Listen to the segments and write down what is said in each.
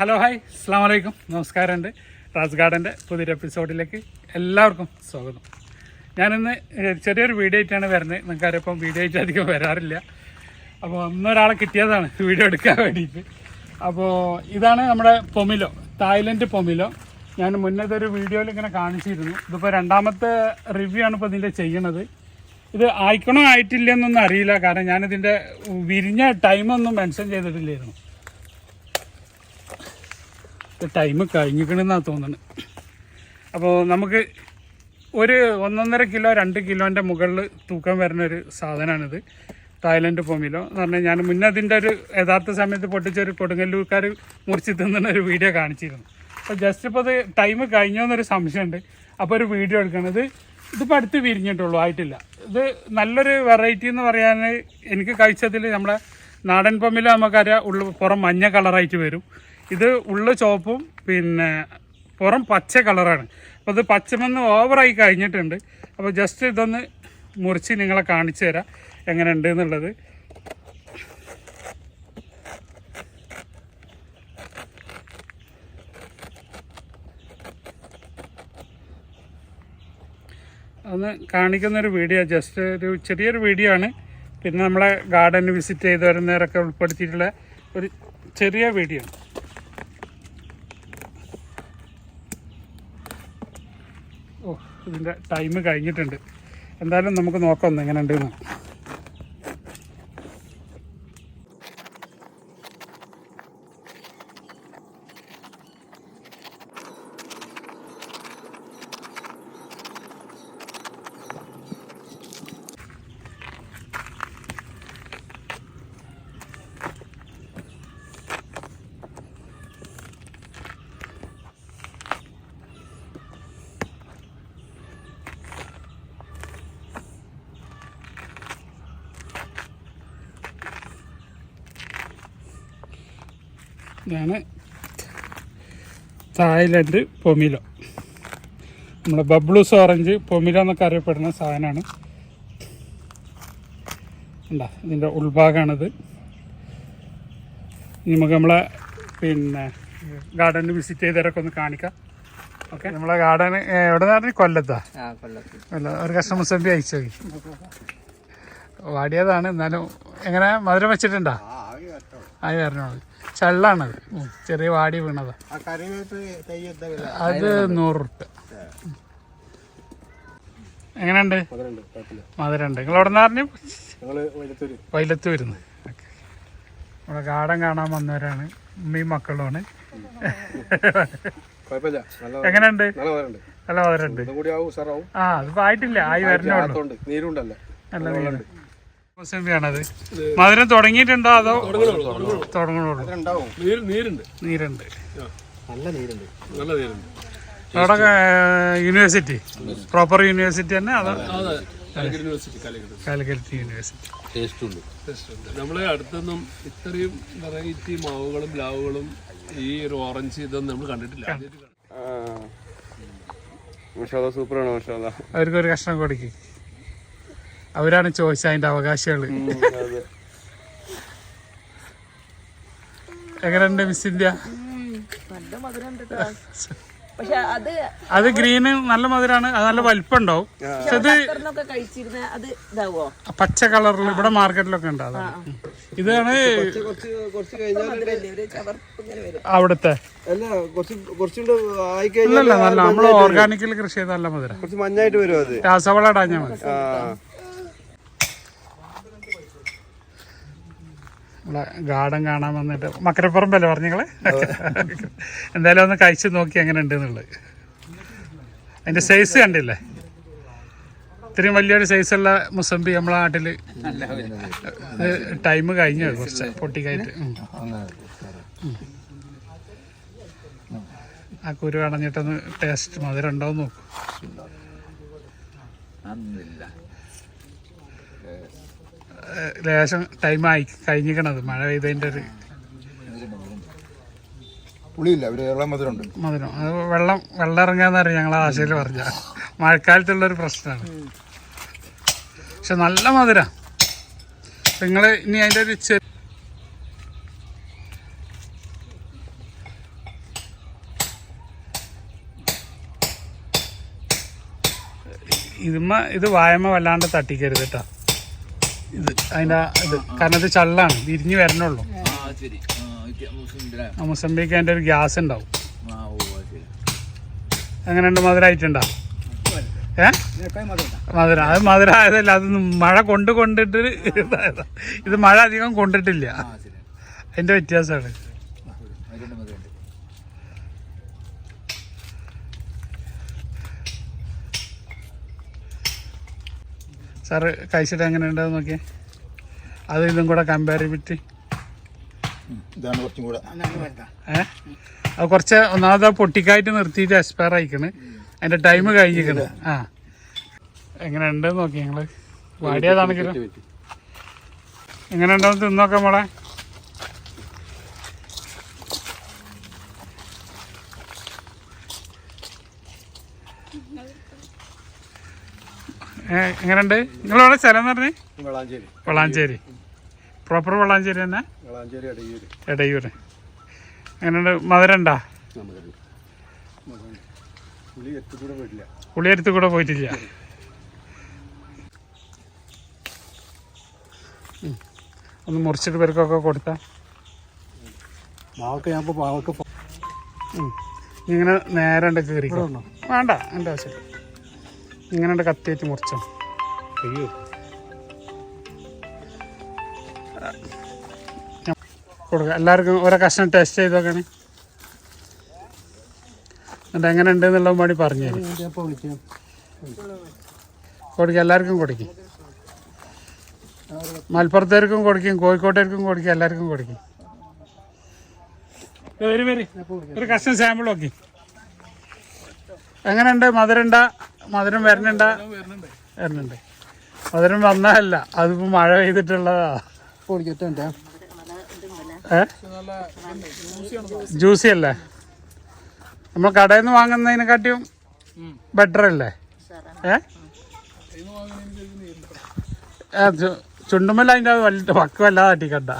Hello hi അസ്സാം വലൈക്കും നമസ്കാരമുണ്ട്. റാസ് ഗാർഡൻ്റെ പുതിയൊരു എപ്പിസോഡിലേക്ക് എല്ലാവർക്കും സ്വാഗതം. ഞാനിന്ന് ചെറിയൊരു വീഡിയോ ആയിട്ടാണ് വരുന്നത്. നിങ്ങൾക്കറിയപ്പം വീഡിയോ ആയിട്ട് അധികം വരാറില്ല. അപ്പോൾ ഒന്നൊരാളെ കിട്ടിയതാണ് വീഡിയോ എടുക്കാൻ വേണ്ടിയിട്ട്. അപ്പോൾ ഇതാണ് നമ്മുടെ പൊമിലോ, തായ്ലൻഡ് പൊമിലോ. ഞാൻ മുന്നേതൊരു വീഡിയോയിൽ ഇങ്ങനെ കാണിച്ചിരുന്നു. ഇതിപ്പോൾ രണ്ടാമത്തെ റിവ്യൂ ആണ് ഇപ്പോൾ ഇതിൻ്റെ ചെയ്യണത്. ഇത് ആയിക്കണോ ആയിട്ടില്ല എന്നൊന്നും അറിയില്ല, കാരണം ഞാനിതിൻ്റെ വിരിഞ്ഞ ടൈമൊന്നും മെൻഷൻ ചെയ്തിട്ടില്ലായിരുന്നു. ടൈം കഴിഞ്ഞിരിക്കണമെന്നാണ് തോന്നുന്നത്. അപ്പോൾ നമുക്ക് ഒരു 1.5 കിലോ 2 കിലോൻ്റെ മുകളിൽ തൂക്കം വരുന്നൊരു സാധനമാണിത്, തായ്ലൻഡ് പൊമിലോ എന്ന് പറഞ്ഞാൽ. ഞാൻ മുന്നേ അതിൻ്റെ ഒരു യഥാർത്ഥ സമയത്ത് പൊട്ടിച്ചൊരു കൊടുങ്ങല്ലൂർക്കാർ മുറിച്ച് തിന്നുന്നൊരു വീഡിയോ കാണിച്ചിരുന്നു. അപ്പോൾ ജസ്റ്റ് ഇപ്പോൾ ഇത് ടൈം കഴിഞ്ഞോ എന്നൊരു സംശയമുണ്ട്. അപ്പോൾ ഒരു വീഡിയോ എടുക്കണത് ഇതിപ്പോൾ അടുത്ത് വിരിഞ്ഞിട്ടുള്ളൂ, ആയിട്ടില്ല. ഇത് നല്ലൊരു വെറൈറ്റി എന്ന് പറയാൻ എനിക്ക് കഴിച്ചതിൽ നമ്മുടെ നാടൻ പൊമിലോ നമുക്കറിയാം, പുറം മഞ്ഞ കളറായിട്ട് വരും. ഇത് ഉള്ളു ചുവപ്പും പിന്നെ പുറം പച്ച കളറാണ്. അപ്പോൾ ഇത് പച്ചമെന്ന് ഓവറായി കഴിഞ്ഞിട്ടുണ്ട്. അപ്പോൾ ജസ്റ്റ് ഇതൊന്ന് മുറിച്ച് നിങ്ങളെ കാണിച്ചു തരാം എങ്ങനെ ഉണ്ട് എന്നുള്ളത്. ഒന്ന് കാണിക്കുന്നൊരു വീഡിയോ, ജസ്റ്റ് ഒരു ചെറിയൊരു വീഡിയോ ആണ്. പിന്നെ നമ്മളെ ഗാർഡൻ വിസിറ്റ് ചെയ്ത് വരുന്നവരൊക്കെ ഉൾപ്പെടുത്തിയിട്ടുള്ള ഒരു ചെറിയ വീഡിയോ ആണ്. ഓ, ഇതിൻ്റെ ടൈം കഴിഞ്ഞിട്ടുണ്ട്. എന്തായാലും നമുക്ക് നോക്കാം ഒന്ന് എങ്ങനെ ഉണ്ടെന്ന്. ഇതാണ് തായ്ലൻഡ് പൊമിലോ. നമ്മളെ ബബ്ലൂസ് ഓറഞ്ച് പൊമിലോ എന്നൊക്കെ അറിയപ്പെടുന്ന സാധനമാണ്. ഉണ്ടാ ഇതിൻ്റെ ഉൾഭാഗമാണിത്. നമുക്ക് നമ്മളെ പിന്നെ ഗാർഡനിൽ വിസിറ്റ് ചെയ്തവരൊക്കെ ഒന്ന് കാണിക്കാം. ഓക്കെ, നമ്മളെ ഗാർഡൻ എവിടെ നിന്ന്? കൊല്ലത്താ? കൊല്ല. ഒരു കഷ്ണം മുസമ്പി അയച്ചു നോക്കി. വാടിയതാണ്, എന്നാലും എങ്ങനെ മധുരം വെച്ചിട്ടുണ്ടോ? ആയി വരണോളൂ. ചള്ളാണത്, ചെറിയ വാടി വീണതാ. അത് 100 റുപ്യ. എങ്ങനെയുണ്ട്? മധുരമുണ്ട്. നിങ്ങൾ എവിടെ നിന്ന് പറഞ്ഞു? വൈലത്തൂരുന്ന്. നമ്മുടെ ഗാർഡൻ കാണാൻ വന്നവരാണ്, ഉമ്മയും മക്കളുമാണ്. എങ്ങനെയുണ്ട്? നല്ല മധുരമുണ്ട്. ആ, അതിപ്പോ ആയിട്ടില്ല, ആയി വരണോളൂ. നല്ല നീരുണ്ട്. മുസമ്പിയാണത്. മധുരം തുടങ്ങിയിട്ടുണ്ടോ അതോ തുടങ്ങണുള്ളൂ? നീരുണ്ട്. അവിടെ യൂണിവേഴ്സിറ്റി, പ്രോപ്പർ യൂണിവേഴ്സിറ്റി തന്നെ അതോ? കാലിക്കറ്റ് യൂണിവേഴ്സിറ്റി. നമ്മളെ അടുത്തൊന്നും ഇത്രയും വെറൈറ്റി മാവുകളും ലാവുകളും ഈ ഒരു ഓറഞ്ച് ഇതൊന്നും നമ്മൾ കണ്ടിട്ടില്ല. സൂപ്പറാണ്. അവർക്കൊരു കഷ്ണം കൊടുക്കി. അവരാണ് ചോദിച്ചത് അതിന്റെ അവകാശികള്. എങ്ങനെയുണ്ട് മിസ് ഇന്ത്യ? അത് ഗ്രീന് നല്ല മധുരാണ്, അത് നല്ല വലിപ്പം ഉണ്ടാവും. പക്ഷെ ഇത് പച്ച കളറിൽ ഇവിടെ മാർക്കറ്റിലൊക്കെ ഉണ്ടാവും. ഇതാണ് അവിടുത്തെ. ഇല്ലല്ല, നല്ല നമ്മള് ഓർഗാനിക്കൽ കൃഷി ചെയ്ത നല്ല മധുരം. മഞ്ഞായിട്ട് വരും, രാസവളം ഇടാഞ്ഞാൽ മതി. നമ്മളെ ഗാർഡൻ കാണാൻ വന്നിട്ട് മക്കരപ്പുറമ്പല്ലേ പറഞ്ഞങ്ങള്. എന്തായാലും ഒന്ന് കഴിച്ചു നോക്കി എങ്ങനെ ഉണ്ട് എന്നുള്ളത്. അതിന്റെ സൈസ് കണ്ടില്ലേ? ഇത്രയും വലിയൊരു സൈസുള്ള മുസമ്പി നമ്മളെ നാട്ടില് ടൈം കഴിഞ്ഞു, കുറച്ച് പൊട്ടിക്കായിട്ട്. ആ കുരു അടഞ്ഞിട്ടൊന്ന് ടേസ്റ്റ് മധുരം ഉണ്ടാവും നോക്കും. ലേശം ടൈമായി കഴിഞ്ഞിരിക്കണത്, മഴ പെയ്തതിൻ്റെ ഒരു മധുരം. അത് വെള്ളം ഇറങ്ങാന്നറിയാം, ഞങ്ങളെ ആശയിൽ പറഞ്ഞ മഴക്കാലത്തുള്ളൊരു പ്രശ്നമാണ്. പക്ഷെ നല്ല മധുരം. നിങ്ങൾ ഇനി അതിൻ്റെ ഒരു ഇത് വായമ വല്ലാണ്ട് തട്ടിക്കരുത് കേട്ടോ. ഇത് അതിൻ്റെ ഇത് കാരണം ഇത് ചള്ളാണ്, വിരിഞ്ഞ് വരണുള്ളൂ. മുസംബിക്ക് അതിൻ്റെ ഒരു ഗ്യാസ് ഉണ്ടാവും. എങ്ങനെയുണ്ട്, മധുരമായിട്ടുണ്ടോ? മധുര അത് മധുര ആയതല്ല, അത് മഴ കൊണ്ടിട്ട് ഇതായതാ. ഇത് മഴ അധികം കൊണ്ടിട്ടില്ല, അതിൻ്റെ വ്യത്യാസമാണ്. സാറ് കഴിച്ചിട്ട് എങ്ങനെ ഉണ്ടെന്ന് നോക്കിയേ. അത് ഇതും കൂടെ കമ്പയർ ചെയ്തിട്ട് അത് കുറച്ച് ഒന്നാമത് പൊട്ടിക്കായിട്ട് നിർത്തിയിട്ട് എക്സ്പയർ ആയിക്കണ്, അതിൻ്റെ ടൈം കഴിഞ്ഞിരിക്കണ്. ആ എങ്ങനെ ഉണ്ടെന്ന് നോക്കി ഞങ്ങൾ വാടിയതാണെങ്കിലും എങ്ങനെ ഉണ്ടോന്ന് തിന്നോക്കാം മോളെ. എങ്ങനെയുണ്ട്? നിങ്ങളെവിടെ സ്ഥലം എന്ന് പറഞ്ഞേ? വളാഞ്ചേരി. പ്രോപ്പർ വളാഞ്ചേരി തന്നെ, എടയൂര്. എങ്ങനെയുണ്ട്, മധുരം ഉണ്ടോ? പുളിയരുത്ത് കൂടെ പോയിട്ടില്ല. ഒന്ന് മുറിച്ചിട്ട് പേർക്കൊക്കെ കൊടുത്താ ഇങ്ങനെ നേരെ ഉണ്ട് കയറിക്കോ. വേണ്ട, എൻ്റെ ആവശ്യം ഇങ്ങനെ ഉണ്ട് കത്തിയേറ്റ് മുറിച്ചോ. അയ്യോ കൊടുക്കുക. എല്ലാവർക്കും ഓരോ കഷ്ണം ടേസ്റ്റ് ചെയ്ത് നോക്കണേ, എന്നിട്ട് എങ്ങനെ ഉണ്ട് എന്നുള്ള വേണ്ടി പറഞ്ഞു തരും. കൊടുക്കുക, എല്ലാവർക്കും കൊടുക്കും. മലപ്പുറത്തേർക്കും കൊടുക്കും, കോഴിക്കോട്ടേർക്കും കൊടുക്കും, എല്ലാവർക്കും കൊടുക്കും. ഒരു കഷ്ണം സാമ്പിൾ നോക്കി. എങ്ങനെയുണ്ട്? മധുരം വരുന്നുണ്ട്. മധുരം വന്നതല്ല, അതിപ്പോ മഴ പെയ്തിട്ടുള്ളതാ. ജ്യൂസി അല്ലേ? നമ്മൾ കടയിൽ നിന്ന് വാങ്ങുന്നതിനെക്കാട്ടിയും ബെറ്റർ അല്ലേ? ചുണ്ടുമല്ല അതിൻ്റെ വലിയ പക്കമല്ലാതെ തട്ടിക്കണ്ട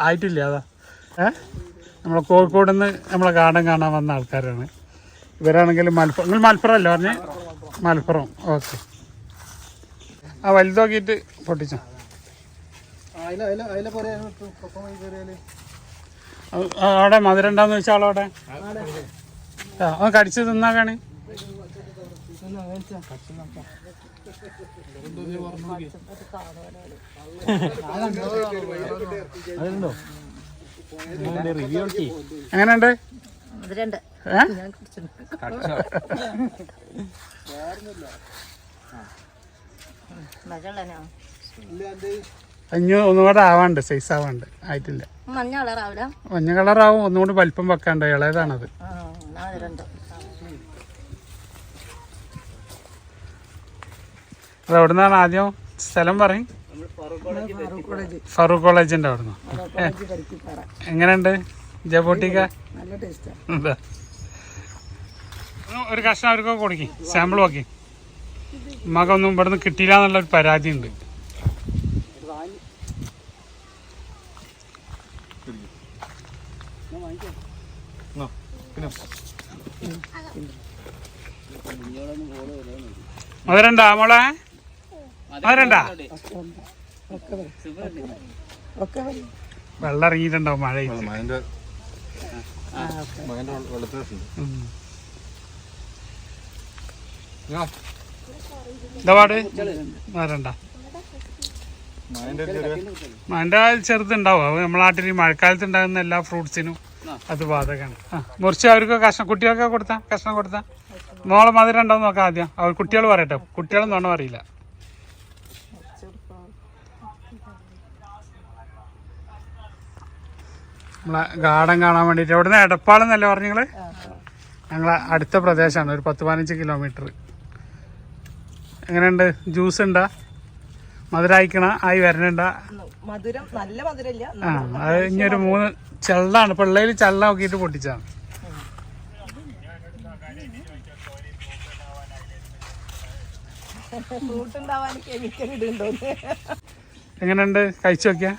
ആയിട്ടില്ല. അതാ നമ്മളെ കോഴിക്കോട് നിന്ന് നമ്മളെ ഗാർഡൻ കാണാൻ വന്ന ആൾക്കാരാണ് ഇവരാണെങ്കിൽ. നിങ്ങൾ മലപ്പുറം അല്ലേ പറഞ്ഞേ? മലപ്പുറം. ഓക്കെ. ആ വലുത് നോക്കിയിട്ട് പൊട്ടിച്ചോ. അവിടെ മധുരം ഉണ്ടാന്ന് വെച്ചാൽ അവിടെ ഒന്ന് കടിച്ച് തിന്നാക്കാണ്. എങ്ങനെയുണ്ട്? അഞ്ഞു ഒന്നുകൂടെ ആവാണ്ട്, സൈസ് ആവാണ്ട്, ആയിട്ടില്ല. മഞ്ഞ കളറാവും, ഒന്നുകൂടി വലിപ്പം വെക്കാണ്ട്. ഇളയതാണത്. അത് എവിടുന്നാണ് ആദ്യം സ്ഥലം പറയും? ഫറൂഖ് കോളേജിന്റെ അവിടുന്ന്. എങ്ങനെയുണ്ട് ജബോട്ടിക്ക? ഒരു കഷ്ണം അവർക്കൊക്കെ കൊടുക്കും, സാമ്പിൾ നോക്കി. മകൊന്നും ഇവിടുന്ന് കിട്ടിയില്ല എന്നുള്ളൊരു പരാതി ഉണ്ട്. മധുരണ്ടാ മോളെ? മധുരണ്ടാ? വെള്ളം ഇറങ്ങിയിട്ടുണ്ടാവും മഴ. ഇതപാട് മധുരണ്ടാ? അതിൻ്റെ ചെറുതുണ്ടാവും. അത് നമ്മളെ നാട്ടിൽ മഴക്കാലത്ത് ഉണ്ടാകുന്ന എല്ലാ ഫ്രൂട്ട്സിനും അത് ബാധകമാണ്. മുറിച്ച് അവർക്ക് കഷ്ണം കുട്ടികൾക്ക് കൊടുത്താ കഷ്ണം കൊടുത്താ മോളെ മധുരം ഉണ്ടാവും നോക്കാം ആദ്യം. അവർ കുട്ടികൾ പറയട്ടെ, കുട്ടികളും തോന്നണം അറിയില്ല. നമ്മളെ ഗാർഡൻ കാണാൻ വേണ്ടിയിട്ട് ഇവിടുന്ന് എടപ്പാളെന്നല്ലേ പറഞ്ഞു നിങ്ങൾ? ഞങ്ങളെ അടുത്ത പ്രദേശമാണ്, ഒരു 10-15 കിലോമീറ്റർ. എങ്ങനെയുണ്ട്? ജ്യൂസ് ഉണ്ടാ? മധുരമായിക്കണ ആയി വരണുണ്ടാ? ആ അത് ഇനിയൊരു 3 ചെള്ളാണ്, പിള്ളേര് ചെള്ള നോക്കിയിട്ട് പൊട്ടിച്ചാണ്. എങ്ങനെയുണ്ട്? കഴിച്ചു നോക്കിയാ?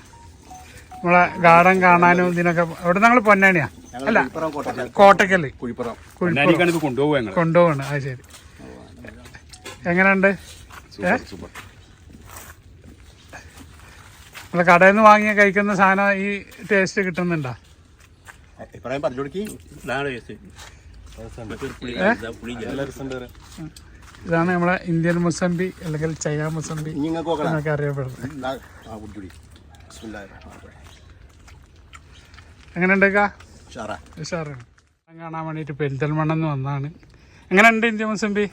നമ്മളെ ഗാർഡൻ കാണാനും ഇതിനൊക്കെ. ഇവിടെ ഞങ്ങൾ പൊന്നാനിയാ, അല്ല കോട്ടക്കല്, കൊണ്ടുപോവാണ്. അത് ശരി. എങ്ങനെയുണ്ട്? നമ്മളെ കടയിൽ നിന്ന് വാങ്ങി കഴിക്കുന്ന സാധനം ഈ ടേസ്റ്റ് കിട്ടുന്നുണ്ടോ? ഇതാണ് നമ്മളെ ഇന്ത്യൻ മുസംബി അല്ലെങ്കിൽ ചൈന മുസംബി എന്നൊക്കെ അറിയപ്പെടുന്നത്. എങ്ങനെയുണ്ട് ഉഷാറാണ്. കാണാൻ വേണ്ടിയിട്ട് പെരിന്തൽമണ്ണെന്ന് വന്നതാണ്. എങ്ങനെയുണ്ട് ഇന്ത്യൻ മുസംബി?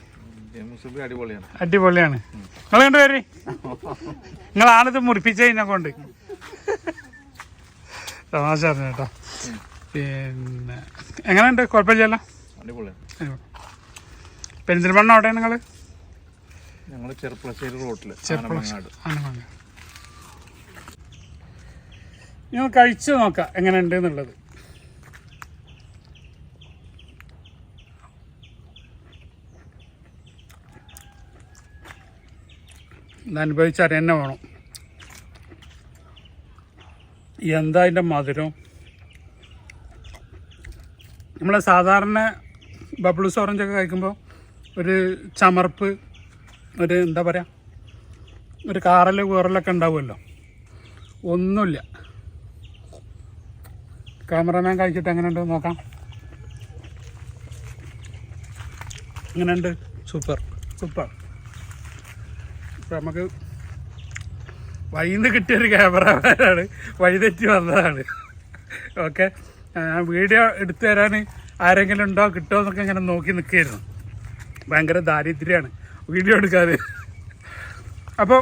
അടിപൊളിയാണ്. നിങ്ങൾ കണ്ടു പേര് നിങ്ങളാണിത് മുറിപ്പിച്ച ഇതിനെ കൊണ്ട് തമാശ പറഞ്ഞു കേട്ടോ. പിന്നെ എങ്ങനെയുണ്ട്? കുഴപ്പമില്ലല്ലോ. പെരിന്തൽമണ്ണ എവിടെയാണ് നിങ്ങൾ? ചെറുപ്പളശ്ശേരി റോട്ടില് നിങ്ങൾ കഴിച്ചു നോക്കാം എങ്ങനെയുണ്ട് എന്നുള്ളത്. ഇത് അനുഭവിച്ചറിയാൻ തന്നെ വേണം എന്താ അതിൻ്റെ മധുരം. നമ്മളെ സാധാരണ ബബിൾസ് ഓറഞ്ചൊക്കെ കഴിക്കുമ്പോൾ ഒരു ചമർപ്പ്, ഒരു എന്താ പറയുക, ഒരു കൂറലൊക്കെ ഉണ്ടാവുമല്ലോ. ഒന്നുമില്ല. ക്യാമറമാൻ കഴിച്ചിട്ട് എങ്ങനെയുണ്ട് നോക്കാം. എങ്ങനെയുണ്ട്? സൂപ്പർ. ഇപ്പം നമുക്ക് വൈന്ന് കിട്ടിയൊരു ക്യാമറമാനാണ്, വഴിതെറ്റി വന്നതാണ്. ഓക്കെ, വീഡിയോ എടുത്തു തരാൻ ആരെങ്കിലും ഉണ്ടോ കിട്ടുമോ എന്നൊക്കെ ഇങ്ങനെ നോക്കി നിൽക്കുകയായിരുന്നു. ഭയങ്കര ദാരിദ്ര്യമാണ് വീഡിയോ എടുക്കാതെ. അപ്പോൾ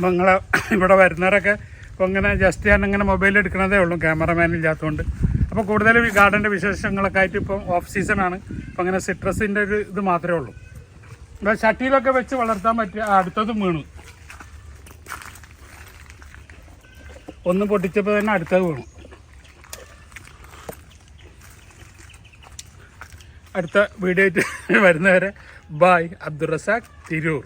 നിങ്ങളെ ഇവിടെ വരുന്നവരൊക്കെ ഇപ്പോൾ ഇങ്ങനെ ജസ്റ്റ് ഞാൻ ഇങ്ങനെ മൊബൈൽ എടുക്കണതേ ഉള്ളൂ, ക്യാമറമാൻ ഇല്ലാത്തതുകൊണ്ട്. അപ്പോൾ കൂടുതലും ഈ ഗാർഡൻ്റെ വിശേഷങ്ങളൊക്കെ ആയിട്ട് ഇപ്പം ഓഫ് സീസണാണ്. അപ്പോൾ അങ്ങനെ സിട്രസിൻ്റെ ഒരു ഇത് മാത്രമേ ഉള്ളൂ. ഇപ്പോൾ ചട്ടിയിലൊക്കെ വെച്ച് വളർത്താൻ പറ്റിയ അടുത്തതും വീണു. ഒന്ന് പൊട്ടിച്ചപ്പോൾ തന്നെ അടുത്തത് വീണു. അടുത്ത വീഡിയോ ആയിട്ട് വരുന്നവരെ ബായ്. അബ്ദുൾ റസാഖ്, തിരൂർ.